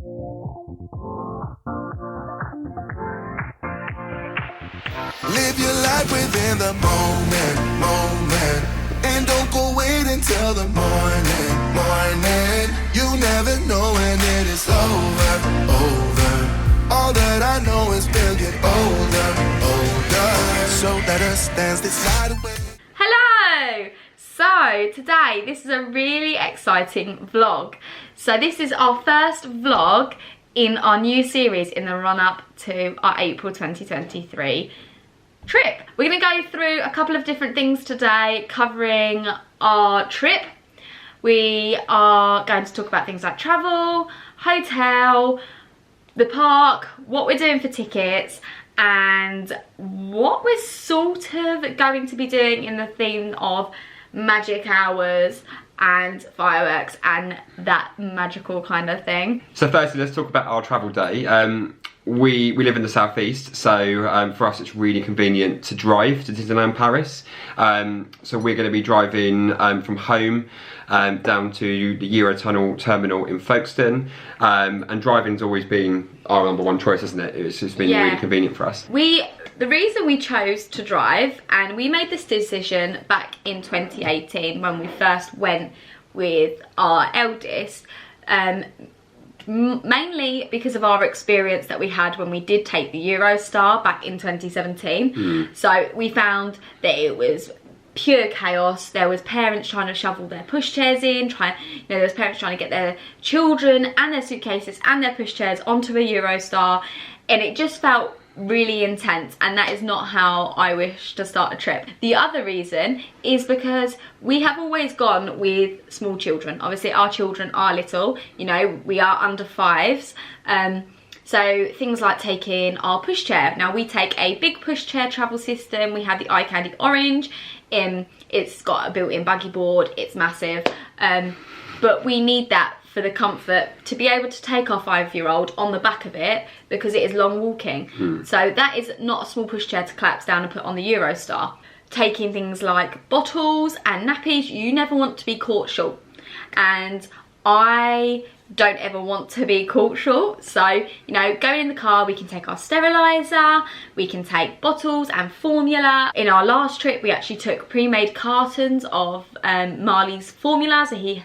Live your life within the moment, and don't go wait until the morning. You never know when it is over. All that I know is we'll get older. So let us dance this night away. Hello! So today, this is a really exciting vlog. So this is our first vlog in our new series in the run-up to our April 2023 trip. We're going to go through a couple of different things today, covering our trip. We are going to talk about things like travel, hotel, the park, what we're doing for tickets, and what we're sort of going to be doing in the theme of magic hours and fireworks and that magical kind of thing. So firstly, let's talk about our travel day. We live in the southeast, so for us it's really convenient to drive to Disneyland Paris. So we're going to be driving from home down to the Eurotunnel terminal in Folkestone, and driving's always been our number one choice, hasn't it? It's just been really convenient for us. The reason we chose to drive, and we made this decision back in 2018 when we first went with our eldest, mainly because of our experience that we had when we did take the Eurostar back in 2017. So we found that it was pure chaos. There was parents trying to shovel their pushchairs in, there was parents trying to get their children and their suitcases and their pushchairs onto a Eurostar, and it just felt really intense, and that is not how I wish to start a trip. The other reason is because we have always gone with small children. Obviously our children are little, you know, we are under 5s, so things like taking our pushchair. Now we take a big pushchair travel system. We have the Eye Candy Orange, it's got a built-in buggy board, it's massive, but we need that for the comfort to be able to take our 5-year-old on the back of it, because it is long walking. So that is not a small pushchair to collapse down and put on the Eurostar. Taking things like bottles and nappies, you never want to be caught short, and I don't ever want to be caught short. So, you know, going in the car, we can take our sterilizer, we can take bottles and formula. In our last trip, we actually took pre-made cartons of Marley's formula, so he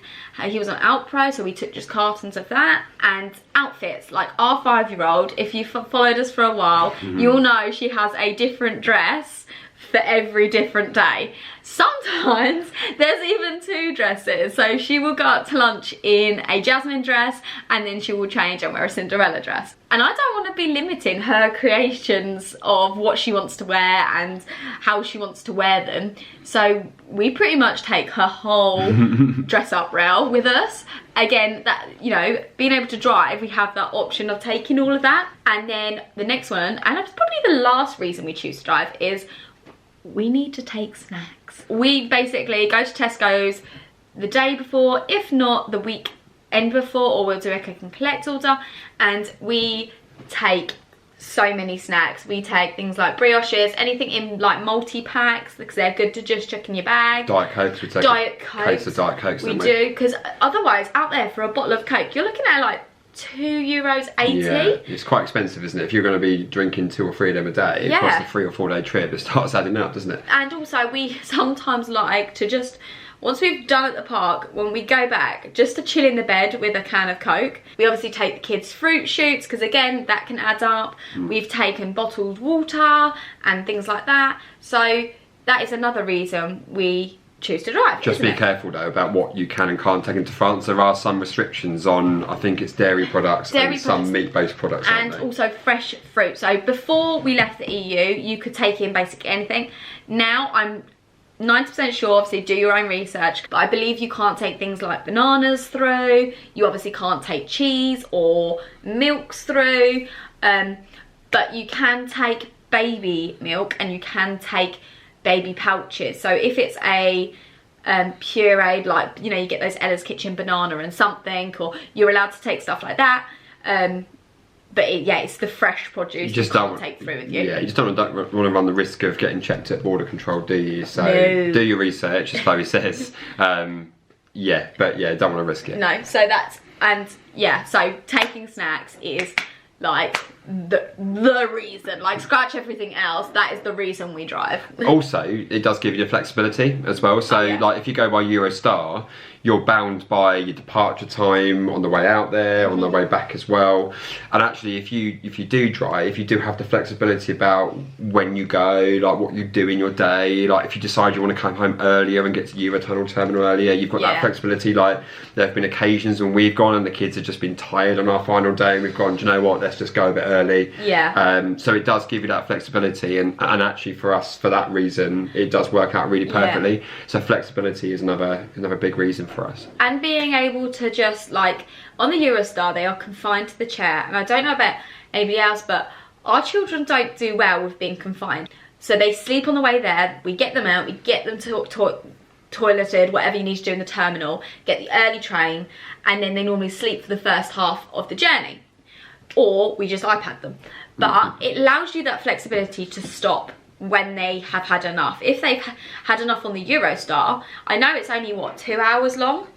was on Alpro, so we took just cartons of that. And outfits, like our 5-year-old, if you've followed us for a while, you'll know she has a different dress for every different day. Sometimes there's even 2 dresses, so she will go out to lunch in a Jasmine dress and then she will change and wear a Cinderella dress. And I don't want to be limiting her creations of what she wants to wear and how she wants to wear them, so we pretty much take her whole dress up rail with us. Again, that, you know, being able to drive, we have that option of taking all of that. And then the next one, and it's probably the last reason we choose to drive, is we need to take snacks. We basically go to Tesco's the day before, if not the weekend before, or we'll do a click and collect order, and we take so many snacks. We take things like brioches, anything in like multi-packs, because they're good to just chuck in your bag. Diet Cokes, we take Diet a Cokes. case of Diet Cokes, we do, because otherwise out there for a bottle of Coke, you're looking at like €2.80. Yeah, it's quite expensive, isn't it? If you're going to be drinking 2 or 3 of them a day, across a 3 or 4 day trip, it starts adding up, doesn't it? And also we sometimes like to just, once we've done at the park, when we go back, just to chill in the bed with a can of Coke. We obviously take the kids' fruit shoots, because again, that can add up. We've taken bottled water and things like that. So that is another reason we choose to drive. Just be careful though about what you can and can't take into France. There are some restrictions on, I think it's dairy products and some meat-based products, and also fresh fruit. So before we left the EU, you could take in basically anything. Now I'm 90% sure, obviously do your own research, but I believe you can't take things like bananas through. You obviously can't take cheese or milks through, but you can take baby milk and you can take baby pouches. So if it's a pureed, like, you know, you get those Ella's Kitchen banana and something, or you're allowed to take stuff like that. But it's the fresh produce you just can't take through with you. Yeah, you just don't want to run the risk of getting checked at border control, do you? So no. Do your research, as Chloe says. Don't want to risk it. No, so that's And yeah, so taking snacks is like the reason, like scratch everything else, that is the reason we drive. Also, it does give you the flexibility as well. So like if you go by Eurostar, you're bound by your departure time on the way out there, on the way back as well. And actually, if you do drive, you do have the flexibility about when you go, like what you do in your day. Like if you decide you want to come home earlier and get to Eurotunnel terminal earlier, you've got that flexibility. Like there have been occasions when we've gone and the kids have just been tired on our final day and we've gone, do you know what, let's just go a bit early. So it does give you that flexibility, and actually for us, for that reason, it does work out really perfectly. So flexibility is another big reason for us. And being able to just, like, on the Eurostar, they are confined to the chair, and I don't know about anybody else, but our children don't do well with being confined. So they sleep on the way there, we get them out, we get them toileted, whatever you need to do in the terminal, get the early train, and then they normally sleep for the first half of the journey. Or we just iPad them. But it allows you that flexibility to stop when they have had enough. If they've had enough on the Eurostar, I know it's only, what, 2 hours long?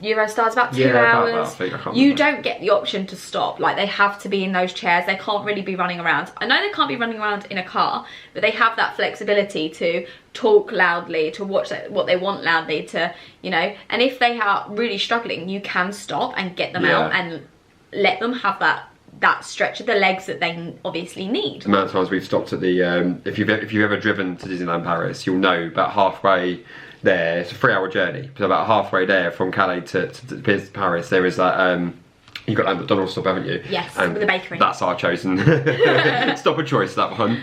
Eurostar's about 2 hours. You don't get the option to stop. Like, they have to be in those chairs. They can't really be running around. I know they can't be running around in a car, but they have that flexibility to talk loudly, to watch what they want loudly, to, you know. And if they are really struggling, you can stop and get them out and let them have that stretch of the legs that they obviously need. The amount of times we've stopped at the if you've ever driven to Disneyland Paris, you'll know about halfway there, it's a 3-hour journey, so about halfway there from Calais to Paris, there is that you've got that McDonald's stop, haven't you? Yes, with the bakery. That's our chosen stop of choice, that one.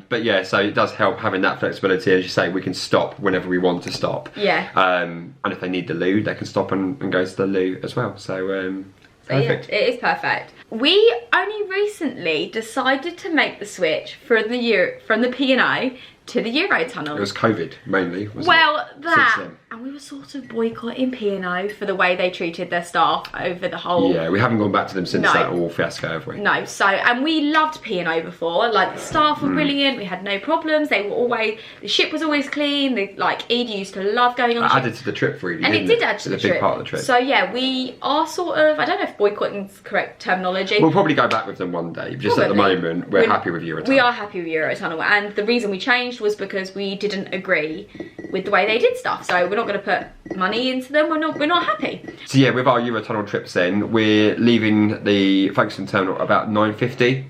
But yeah, so it does help having that flexibility. As you say, we can stop whenever we want to stop. And if they need the loo, they can stop and go to the loo as well. So perfect. Yeah, it is perfect. We only recently decided to make the switch from the P&O to the Eurotunnel. It was COVID mainly, wasn't it? That, and we were sort of boycotting P&O for the way they treated their staff over the whole... Yeah, we haven't gone back to them since that all fiasco, have we? No, so, and we loved P&O before, like the staff were brilliant, we had no problems, they were always, the ship was always clean, like Edie used to love going on the ship. Added to the trip for Edie, and it did add to the trip. Big part of the trip. So yeah, we are sort of, I don't know if boycotting is correct terminology. We'll probably go back with them one day, just at the moment, we're happy with Eurotunnel. We are happy with Eurotunnel, and the reason we changed was because we didn't agree with the way they did stuff, so we're not going to put money into them, we're not happy. So yeah, with our Eurotunnel trips then, we're leaving the Folkestone terminal about 9:50.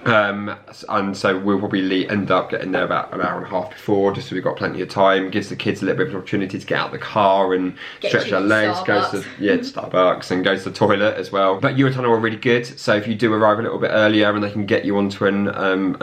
And so we'll probably end up getting there about an hour and a half before, just so we've got plenty of time. Gives the kids a little bit of an opportunity to get out of the car and stretch their legs, goes to Starbucks and goes to the toilet as well. But Eurotunnel are really good, so if you do arrive a little bit earlier and they can get you onto an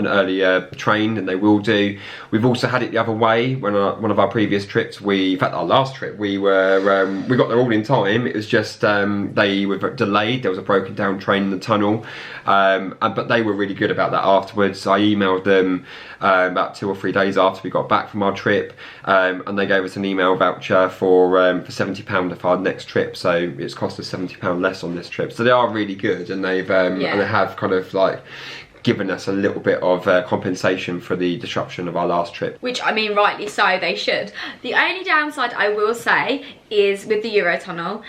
earlier train, then they will do. We've also had it the other way. When one of our previous trips, in fact our last trip, we got there all in time. It was just they were delayed. There was a broken down train in the tunnel, but they were really good about that afterwards. I emailed them about 2 or 3 days after we got back from our trip, and they gave us an email voucher for £70 of our next trip, so it's cost us £70 less on this trip. So they are really good, and they've and they have kind of like given us a little bit of compensation for the disruption of our last trip. Which, I mean, rightly so, they should. The only downside I will say is with the Eurotunnel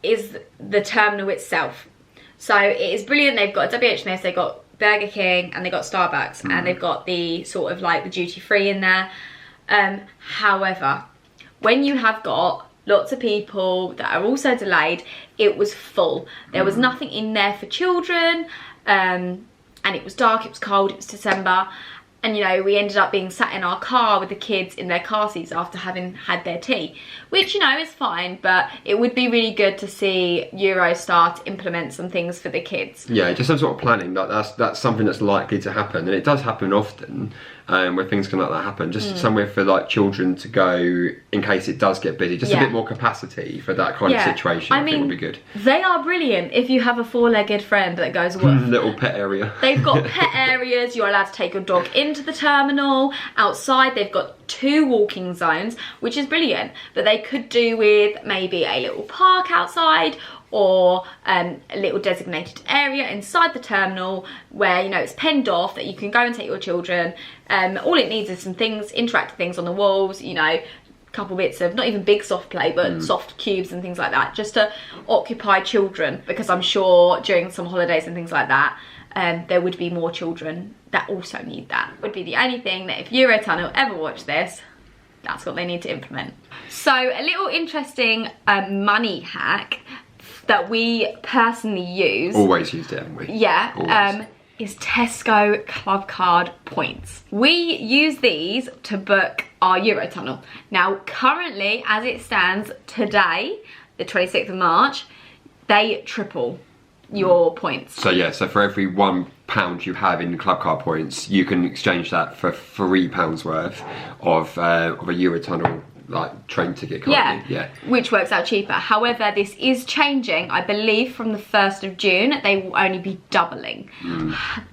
is the terminal itself. So it is brilliant. They've got WHS, they've got Burger King, and they've got Starbucks, and they've got the sort of like the duty free in there. However, when you have got lots of people that are also delayed, it was full. There was nothing in there for children, and it was dark, it was cold, it was December, and you know, we ended up being sat in our car with the kids in their car seats after having had their tea, which, you know, is fine, but it would be really good to see Eurostar to implement some things for the kids. Yeah, just some sort of planning. That's something that's likely to happen, and it does happen often. Where things can like that happen, just somewhere for like children to go in case it does get busy, just a bit more capacity for that kind of situation. I think would be good. They are brilliant if you have a 4-legged friend that goes with little pet area. They've got pet areas, you're allowed to take your dog into the terminal. Outside they've got 2 walking zones, which is brilliant, but they could do with maybe a little park outside, or a little designated area inside the terminal where, you know, it's penned off that you can go and take your children. All it needs is some things, interactive things on the walls, you know, couple bits of, not even big soft play, but soft cubes and things like that, just to occupy children, because I'm sure during some holidays and things like that, there would be more children that also need that. Would be the only thing that if Eurotunnel ever watch this, that's what they need to implement. So a little interesting money hack that we personally use. Always used it, haven't we? Yeah. Is Tesco Club Card points. We use these to book our Eurotunnel. Now, currently, as it stands today, the 26th of March, they triple your points. So yeah, so for every £1 you have in Club Card points, you can exchange that for £3 worth of a Eurotunnel like train ticket currently. Yeah, which works out cheaper. However, this is changing. I believe from the 1st of June, they will only be doubling.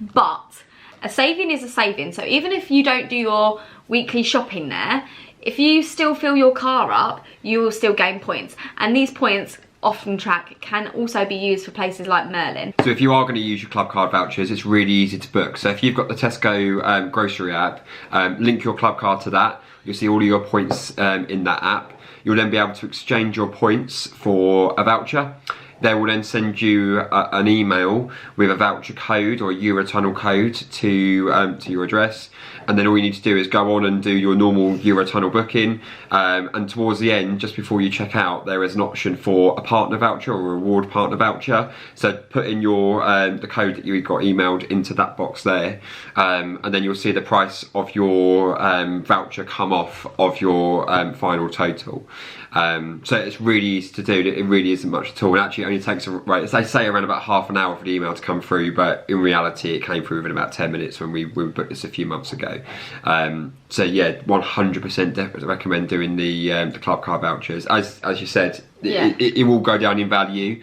But a saving is a saving. So even if you don't do your weekly shopping there, if you still fill your car up, you will still gain points. And these points often track can also be used for places like Merlin. So if you are going to use your Club Card vouchers, it's really easy to book. So if you've got the Tesco grocery app, link your Club Card to that. You'll see all of your points in that app. You'll then be able to exchange your points for a voucher. They will then send you an email with a voucher code or a Eurotunnel code to your address. And then all you need to do is go on and do your normal Eurotunnel booking. And towards the end, just before you check out, there is an option for a partner voucher or a reward partner voucher. So put in your the code that you got emailed into that box there. And then you'll see the price of your voucher come off of your final total. So it's really easy to do. It really isn't much at all. It actually only takes, they say around about half an hour for the email to come through, but in reality it came through within about 10 minutes when we booked this a few months ago. So yeah, 100% definitely recommend doing the Club Card vouchers. As you said, it will go down in value,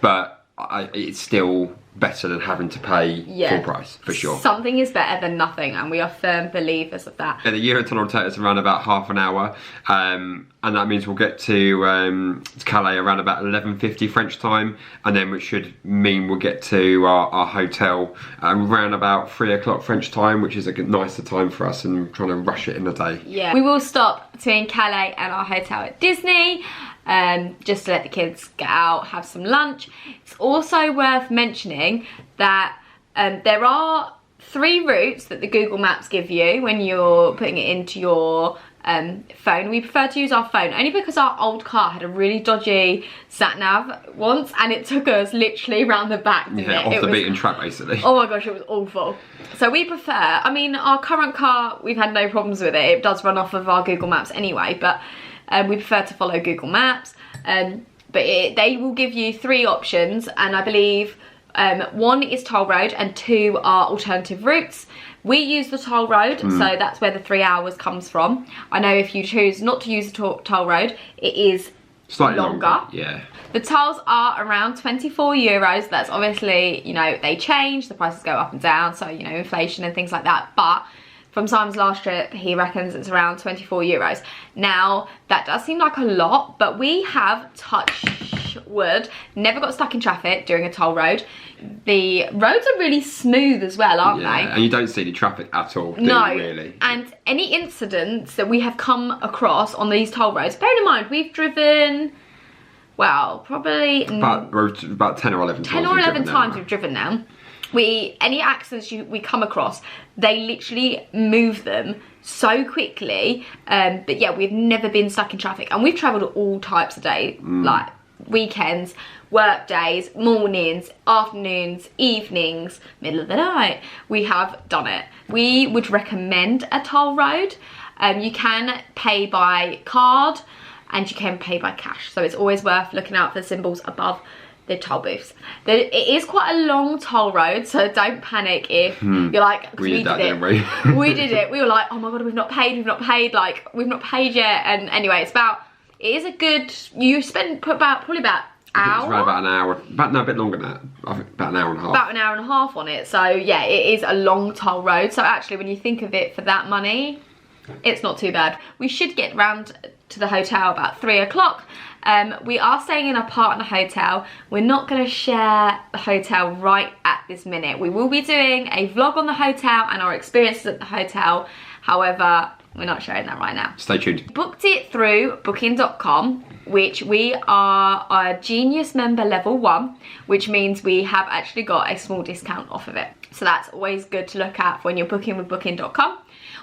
but it's still better than having to pay full price, for sure. Something is better than nothing, and we are firm believers of that. Yeah, the Eurotunnel will take us around about half an hour, and that means we'll get to Calais around about 11:50 French time, and then which should mean we'll get to our hotel around about 3 o'clock French time, which is a good, nicer time for us, and trying to rush it in the day. Yeah, we will stop between Calais and our hotel at Disney. Just to let the kids get out, have some lunch. It's also worth mentioning that there are 3 routes that the Google Maps give you when you're putting it into your phone. We prefer to use our phone only because our old car had a really dodgy sat-nav once, and it took us literally around the back. Yeah, off the beaten track basically. Oh my gosh, it was awful. So we prefer, I mean, our current car, we've had no problems with it. It does run off of our Google Maps anyway, but we prefer to follow Google Maps, but they will give you 3 options, and I believe 1 is toll road and 2 are alternative routes. We use the toll road, so that's where the 3 hours comes from. I know if you choose not to use the toll road, it is slightly longer. Yeah. The tolls are around 24 euros. That's obviously, you know, they change, the prices go up and down, so, you know, inflation and things like that. But from Simon's last trip, he reckons it's around 24 euros. Now, that does seem like a lot, but we have, touch wood, never got stuck in traffic during a toll road. The roads are really smooth as well, aren't they? And you don't see any traffic at all, do you, really? And any incidents that we have come across on these toll roads, bearing in mind, we've driven, well, probably about 10 or 11 times. 10 or 11 times we've driven now. Any accidents we come across, they literally move them so quickly. But yeah, we've never been stuck in traffic, and we've travelled all types of days, like weekends, work days, mornings, afternoons, evenings, middle of the night. We have done it. We would recommend a toll road. You can pay by card and you can pay by cash, so it's always worth looking out for the symbols above the toll booths. It is quite a long toll road, so don't panic if you're like, we did that, didn't we? We did it. We were like, oh my god, we've not paid, like, we've not paid yet. And anyway, it is a good, you spend probably about hour. It's around about an hour, a bit longer than that. I think about an hour and a half. About an hour and a half on it. So yeah, it is a long toll road. So actually, when you think of it for that money, it's not too bad. We should get round to the hotel about 3 o'clock. We are staying in a partner hotel. We're not going to share the hotel right at this minute. We will be doing a vlog on the hotel and our experiences at the hotel. However, We're not showing that right now. Stay tuned. Booked it through booking.com, which we are a Genius member level 1, which means we have actually got a small discount off of it. So that's always good to look at when you're booking with booking.com.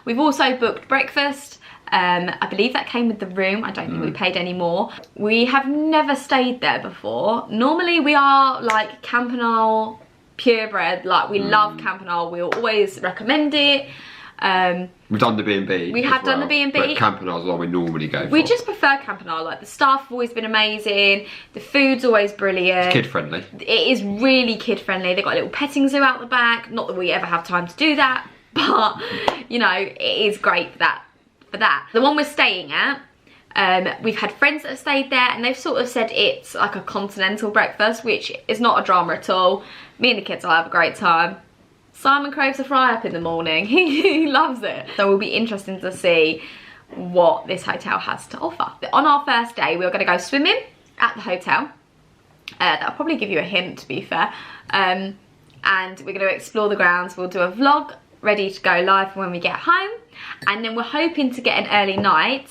We've also booked breakfast. I believe that came with the room. I don't think we paid any more. We have never stayed there before. Normally we are like Campanile purebred, like we love Campanile. We'll always recommend it. We've done the B&B. We have done the B&B. But Campanile's the one we normally go for. We just prefer Campanile. Like the staff have always been amazing. The food's always brilliant. It's kid friendly. It is really kid friendly. They've got a little petting zoo out the back. Not that we ever have time to do that, but you know, it is great for that. The one we're staying at, we've had friends that have stayed there and they've sort of said it's like a continental breakfast, which is not a drama at all. Me and the kids will have a great time. Simon craves a fry up in the morning. He loves it. So we'll be interested to see what this hotel has to offer. On our first day, we're going to go swimming at the hotel. That'll probably give you a hint, to be fair. And we're going to explore the grounds. We'll do a vlog ready to go live when we get home. And then we're hoping to get an early night.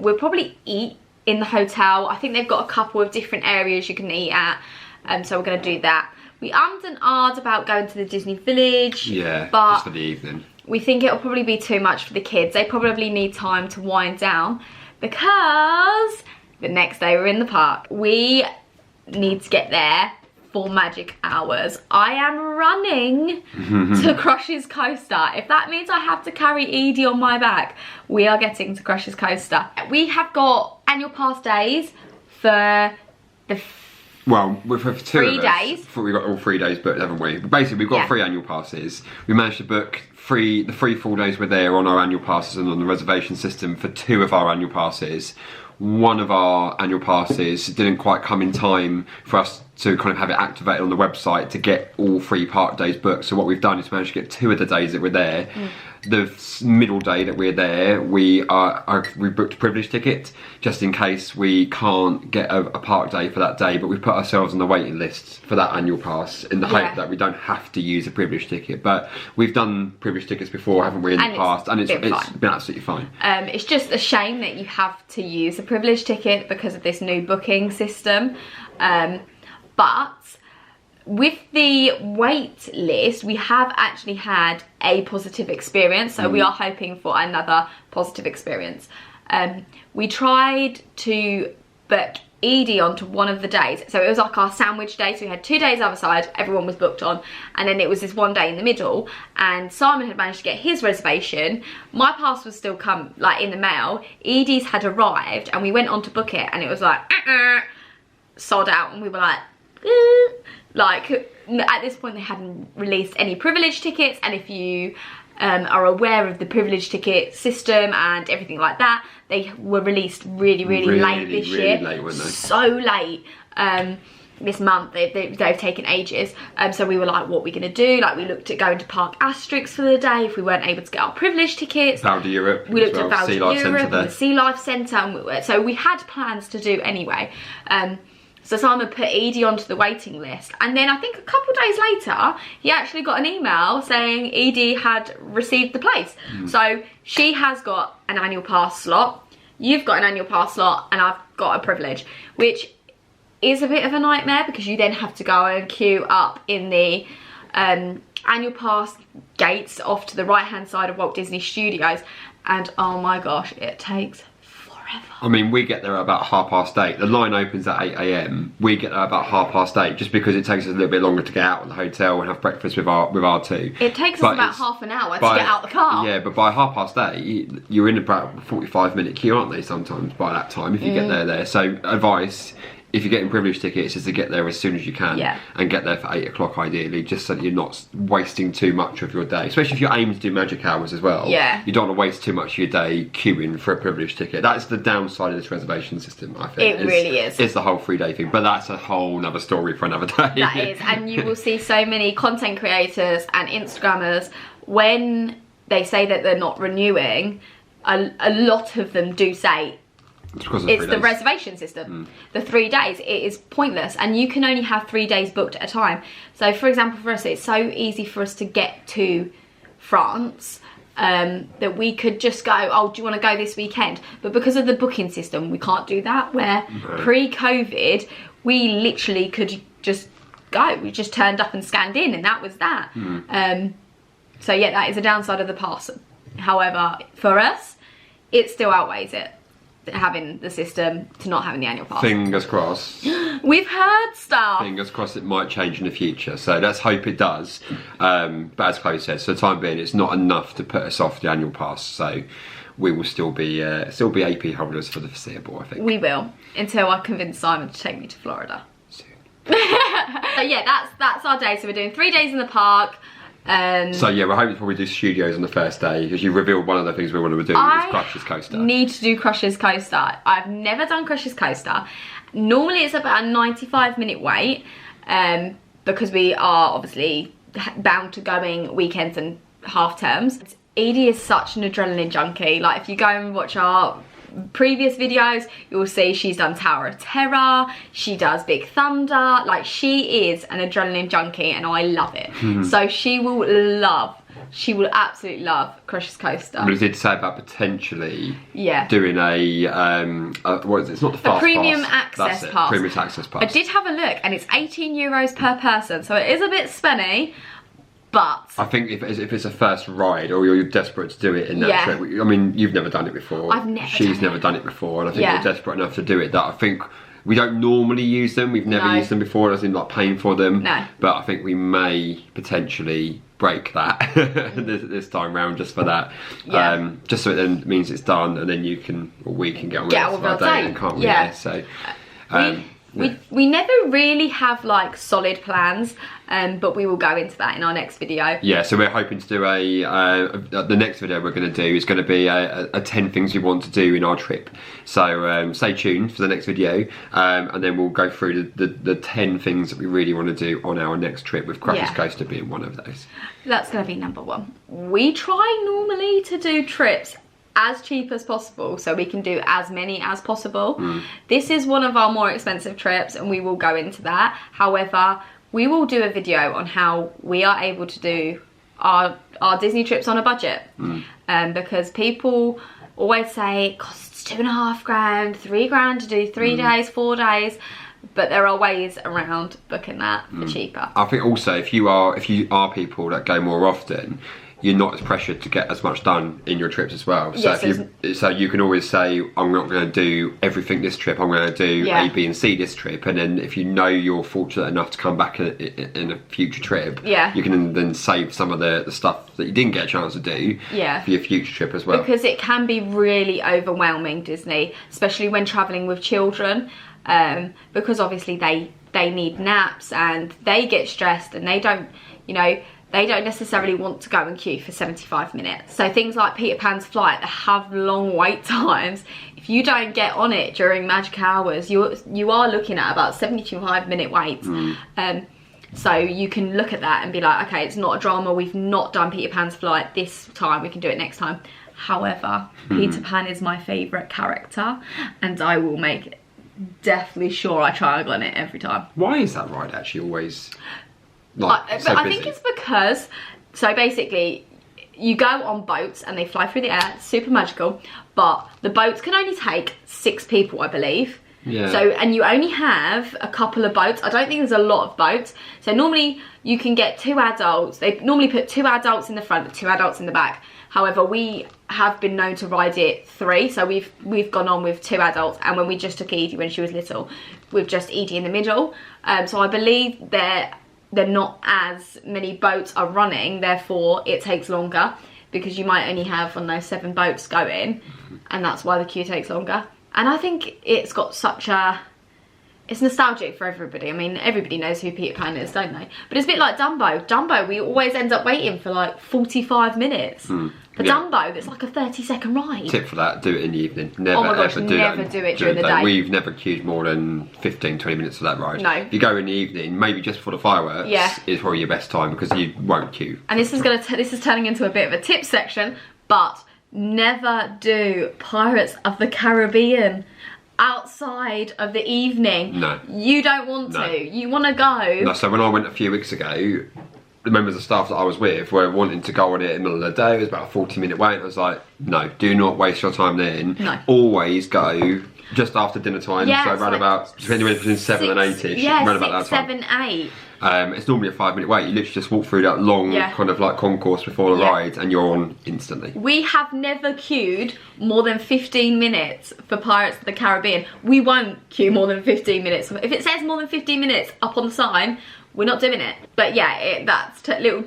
We'll probably eat in the hotel. I think they've got a couple of different areas you can eat at. So we're going to do that. We ummed and ahed about going to the Disney Village. Yeah, but just for the evening. We think it'll probably be too much for the kids. They probably need time to wind down because the next day we're in the park. We need to get there for magic hours. I am running to Crush's Coaster. If that means I have to carry Edie on my back, we are getting to Crush's Coaster. We have got annual pass days for the well, for 3 days. We've got all 3 days booked, haven't we? Basically, we've got 3 annual passes. We managed to book the 3 full days we're there on our annual passes and on the reservation system for 2 of our annual passes. One of our annual passes didn't quite come in time for us to kind of have it activated on the website to get all 3 park days booked. So what we've done is managed to get 2 of the days that we're there. The middle day that we're there, we booked a privilege ticket just in case we can't get a park day for that day, but we've put ourselves on the waiting list for that annual pass in the hope that we don't have to use a privilege ticket. But we've done privilege tickets before, haven't we, in the past, and it's been absolutely fine. It's just a shame that you have to use a privilege ticket because of this new booking system. But with the wait list, we have actually had a positive experience, so we are hoping for another positive experience. We tried to book Edie onto one of the days, so it was like our sandwich day, so we had 2 days either side, everyone was booked on, and then it was this one day in the middle, and Simon had managed to get his reservation. My pass was still in the mail. Edie's had arrived, and we went on to book it, and it was like, sold out, and we were like, like at this point they hadn't released any privilege tickets, and if you are aware of the privilege ticket system and everything like that, they were released really late this year. Late, weren't they? So late. This month they've taken ages, so we were like, what are we gonna do? Like, we looked at going to Park Asterix for the day if we weren't able to get our privilege tickets. Val d'Europe. We looked at Val d'Europe and the Sea Life Centre, so we had plans to do anyway. So Simon put Edie onto the waiting list, and then I think a couple of days later he actually got an email saying Edie had received the place. So she has got an annual pass slot, you've got an annual pass slot, and I've got a privilege, which is a bit of a nightmare because you then have to go and queue up in the annual pass gates off to the right hand side of Walt Disney Studios, and oh my gosh, it takes forever. I mean, we get there at about 8:30. The line opens at 8 AM. We get there about 8:30 just because it takes us a little bit longer to get out of the hotel and have breakfast with our 2. It takes us about half an hour to get out the car. Yeah, but by 8:30 you're in about a 45-minute queue, aren't they, sometimes by that time if you get there. So advice, if you're getting privilege tickets, is to get there as soon as you can, and get there for 8 o'clock ideally, just so that you're not wasting too much of your day, especially if you're aiming to do magic hours as well. You don't want to waste too much of your day queuing for a privilege ticket. That's the downside of this reservation system, I think. It really is. It's the whole 3-day thing, but that's a whole nother story for another day. That is, and you will see so many content creators and Instagrammers, when they say that they're not renewing, a lot of them do say it's the reservation system. The 3 days, it is pointless, and you can only have 3 days booked at a time. So for example, for us, it's so easy for us to get to France that we could just go, oh, do you want to go this weekend? But because of the booking system, we can't do that, where pre-COVID, we literally could just go. We just turned up and scanned in, and that was that. So yeah, that is a downside of the pass. However, for us, it still outweighs it, having the system to not having the annual pass. Fingers crossed. We've heard stuff. Fingers crossed it might change in the future, so let's hope it does. But as Chloe says, for the time being, it's not enough to put us off the annual pass, so we will still be AP holders for the foreseeable, I think. We will, until I convince Simon to take me to Florida. Soon. So yeah, that's our day. So we're doing 3 days in the park. So yeah, we're hoping to probably do studios on the first day, because you revealed one of the things we want to do is Crush's Coaster. Need to do Crush's Coaster. I've never done Crush's Coaster. Normally it's about a 95-minute wait, because we are obviously bound to going weekends and half terms. Edie is such an adrenaline junkie. Like, if you go and watch our previous videos, you'll see she's done Tower of Terror, she does Big Thunder. Like, she is an adrenaline junkie, and I love it. So she will absolutely love Crush's Coaster. But it did say about potentially doing what is it? It's not the fast premium pass. access That's pass. Premium access pass. I did have a look, and it's €18 per person, so it is a bit spenny. But I think if it's a first ride, or you're desperate to do it in that trip, I mean, you've never done it before. She's never done it before, and I think you're desperate enough to do it that I think we don't normally use them. We've never used them before, as in like paying for them. No. But I think we may potentially break that this time round just for that. Yeah. Just so it then means it's done, and then we can get on with our day, and can't we? Yeah. So. We never really have like solid plans, but we will go into that in our next video. Yeah, so we're hoping to do the next video we're going to do is going to be a 10 things we want to do in our trip. So stay tuned for the next video, and then we'll go through the 10 things that we really want to do on our next trip, with Crush's Coaster being one of those. That's going to be number one. We try normally to do trips as cheap as possible, so we can do as many as possible. This is one of our more expensive trips, and we will go into that. However, we will do a video on how we are able to do our Disney trips on a budget, because people always say it costs $2.5 grand, $3 grand to do 3 days, 4 days, but there are ways around booking that for cheaper. I think also if you are people that go more often, you're not as pressured to get as much done in your trips as well. So so you can always say, I'm not going to do everything this trip, I'm going to do A, B and C this trip, and then if you know you're fortunate enough to come back in a future trip, you can then save some of the stuff that you didn't get a chance to do for your future trip as well. Because it can be really overwhelming, Disney, especially when travelling with children, because obviously they need naps, and they get stressed, and they don't, they don't necessarily want to go and queue for 75 minutes. So things like Peter Pan's flight that have long wait times, if you don't get on it during magic hours, you are looking at about 75-minute waits. So you can look at that and be like, okay, it's not a drama, we've not done Peter Pan's flight this time, we can do it next time. However, Peter Pan is my favourite character, and I will make definitely sure I triangle on it every time. Why is that ride actually always... I think it's because, so basically, you go on boats and they fly through the air, it's super magical, but the boats can only take 6 people, I believe. Yeah. So, and you only have a couple of boats. I don't think there's a lot of boats. So normally you can get 2 adults. They normally put 2 adults in the front and 2 adults in the back. However, we have been known to ride it 3. So we've gone on with 2 adults, and when we just took Edie when she was little, with just Edie in the middle. So I believe they're not as many boats are running, therefore it takes longer, because you might only have on those 7 boats going, and that's why the queue takes longer. And I think it's got it's nostalgic for everybody. I mean, everybody knows who Peter Pan is, don't they? But it's a bit like Dumbo. Dumbo, we always end up waiting for like 45 minutes. For Dumbo, it's like a 30-second ride. Tip for that, do it in the evening. Never never do it during the day. We've never queued more than 15-20 minutes for that ride. No. If you go in the evening, maybe just for the fireworks, is probably your best time, because you won't queue. And this is turning into a bit of a tip section, but never do Pirates of the Caribbean outside of the evening. No. You don't want to. You want to go. No, so when I went a few weeks ago, the members of staff that I was with were wanting to go on it in the middle of the day. It was about a 40-minute wait. I was like, no, do not waste your time then. No. Always go just after dinner time. Yeah, so it's around like about between 7 and 8ish. Yeah, around about that 6, time. 7, 8. It's normally a 5-minute wait. You literally just walk through that long kind of like concourse before the ride, and you're on instantly. We have never queued more than 15 minutes for Pirates of the Caribbean. We won't queue more than 15 minutes. If it says more than 15 minutes up on the sign, we're not doing it. But yeah, that's a little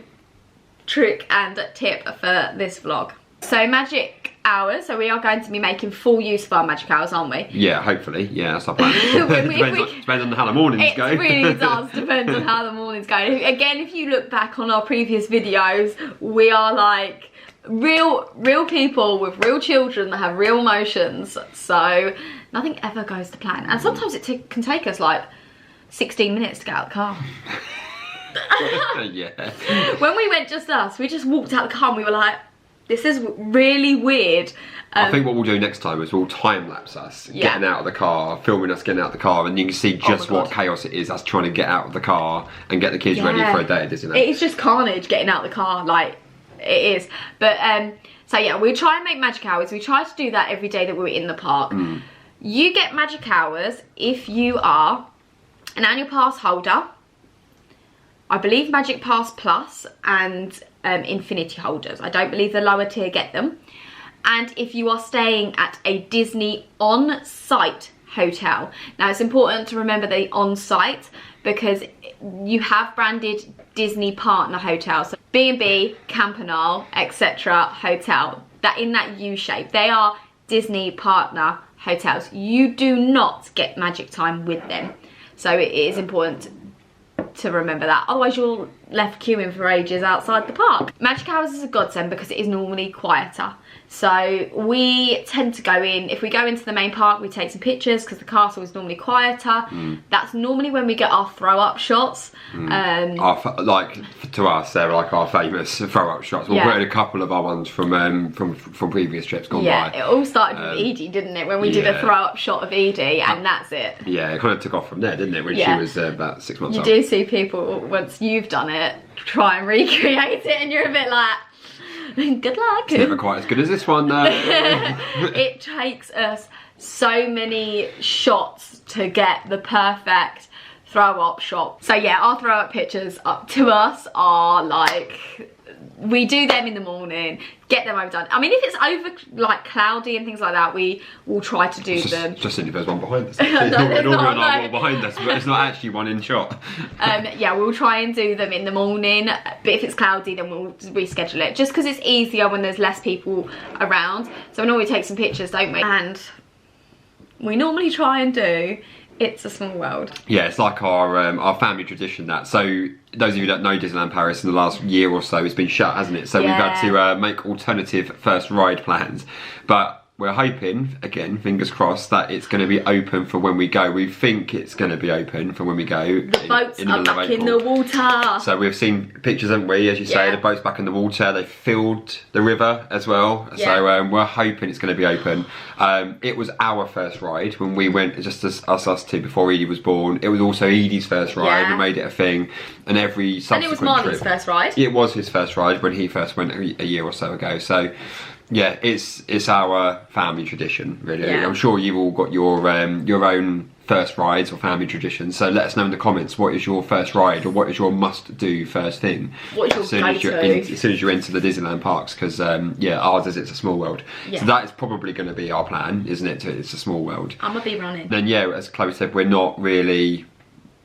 trick and tip for this vlog. So magic hours, so we are going to be making full use of our magic hours, aren't we? Yeah, hopefully. Yeah, that's our plan. Depends on how the mornings go. It really does depend on how the mornings go. Again, if you look back on our previous videos, we are like real people with real children that have real emotions. So nothing ever goes to plan. And sometimes it can take us like 16 minutes to get out of the car. Yeah. When we went just us, we just walked out the car and we were like, this is really weird. I think what we'll do next time is we'll time-lapse us getting out of the car, filming us getting out of the car, and you can see just what chaos it is us trying to get out of the car and get the kids ready for a day at Disneyland. It's just carnage getting out of the car, like, it is. But, so yeah, we try and make magic hours. We try to do that every day that we're in the park. You get magic hours if you are an annual pass holder, I believe Magic Pass Plus, and Infinity holders. I don't believe the lower tier get them. And if you are staying at a Disney on-site hotel. Now it's important to remember the on-site because you have branded Disney partner hotels. So B&B, Campanile, etc. hotel, that in that U shape, they are Disney partner hotels. You do not get magic time with them. So it is important to remember that, otherwise you're left queuing for ages outside the park. Magic hours is a godsend because it is normally quieter, so we tend to go in, if we go into the main park, we take some pictures because the castle is normally quieter. That's normally when we get our throw-up shots. Like to us, they're like our famous throw-up shots. We'll put in a couple of our ones from previous trips gone by. It all started with Edie, didn't it, when we did a throw-up shot of Edie, and that's it. Yeah, it kind of took off from there, didn't it, when she was about 6 months old. You do see people, once you've done it, try and recreate it, and you're a bit like, good luck. It's never quite as good as this one though. It takes us so many shots to get the perfect throw-up shot. So yeah, our throw-up pictures up to us are like, we do them in the morning, get them overdone. I mean, if it's over like cloudy and things like that, we will try to do them. Just simply there's one behind us. It's normally on our wall behind us, but it's not actually one in shot. Yeah, we'll try and do them in the morning, but if it's cloudy then we'll reschedule it, just because it's easier when there's less people around. So we normally take some pictures, don't we? And we normally try and do It's a Small World. Yeah, it's like our family tradition, that. So those of you that know Disneyland Paris, in the last year or so it's been shut, hasn't it? So we've had to make alternative first ride plans, but we're hoping, again, fingers crossed, that it's going to be open for when we go. We think it's going to be open for when we go. The boats are back in the water. So we've seen pictures, haven't we? As you say, the boat's back in the water. They filled the river as well. Yeah. So we're hoping it's going to be open. It was our first ride when we went, just as us two, before Edie was born. It was also Edie's first ride. We made it a thing. And every subsequent And it was Marley's first ride. It was his first ride when he first went a year or so ago. So yeah, it's our family tradition, really. Yeah. I'm sure you've all got your own first rides or family traditions. So let us know in the comments, what is your first ride, or what is your must-do first thing? What is your as soon as you're into the Disneyland parks, because ours is It's a Small World. Yeah. So that is probably going to be our plan, isn't it? It's a Small World. I'm gonna be running. Then as Chloe said, we're not really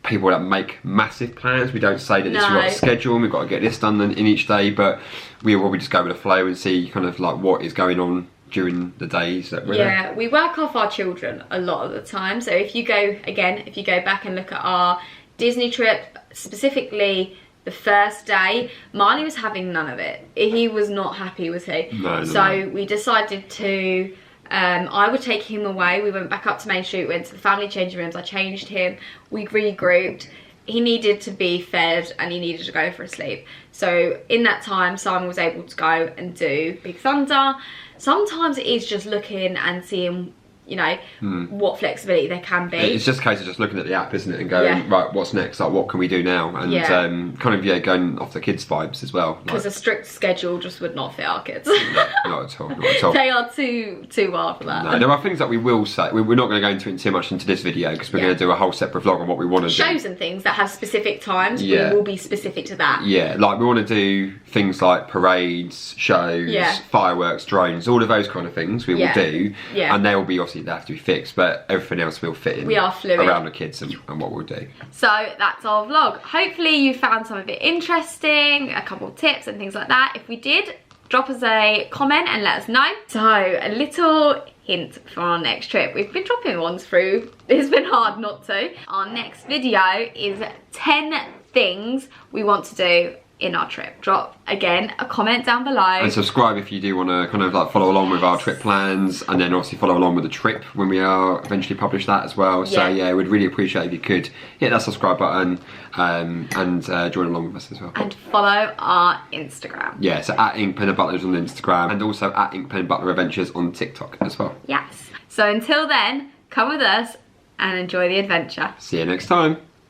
people that make massive plans. We don't say that this is our schedule and we've got to get this done in each day, but we will just go with the flow and see kind of like what is going on during the days that we're there. We work off our children a lot of the time. So if you go back and look at our Disney trip, specifically the first day, Marley was having none of it. He was not happy, was he? No. We decided to I would take him away. We went back up to Main Street, went to the family changing rooms, I changed him, we regrouped. He needed to be fed and he needed to go for a sleep. So in that time, Simon was able to go and do Big Thunder. Sometimes it is just looking and seeing you know, what flexibility there can be. It's just a case of just looking at the app, isn't it, and going, right, what's next? Like, what can we do now? And kind of going off the kids' vibes as well. Because a strict schedule just would not fit our kids. No, not at all. Not at all. They are too wild for that. No, there are things that we will say. We're not going to go into it too much into this video because we're going to do a whole separate vlog on what we want to do. Shows and things that have specific times, we will be specific to that. Yeah, like we want to do things like parades, shows, fireworks, drones, all of those kind of things we will do. Yeah. And they will be, obviously, they have to be fixed, but everything else will fit in. We are fluid. Around the kids and what we'll do. So that's our vlog. Hopefully you found some of it interesting, a couple of tips and things like that. If we did, drop us a comment and let us know. So a little hint for our next trip. We've been dropping ones through. It's been hard not to. Our next video is 10 things we want to do in our trip. Drop again a comment down below and subscribe if you do want to kind of like follow along with our trip plans, and then obviously follow along with the trip when we are eventually publish that as well. So yeah, we'd really appreciate if you could hit that subscribe button and join along with us as well, and follow our Instagram. Yeah, so at Inkpen-Butler on Instagram, and also at Inkpen-Butler Adventures on TikTok as well. Yes, so until then, come with us and enjoy the adventure. See you next time.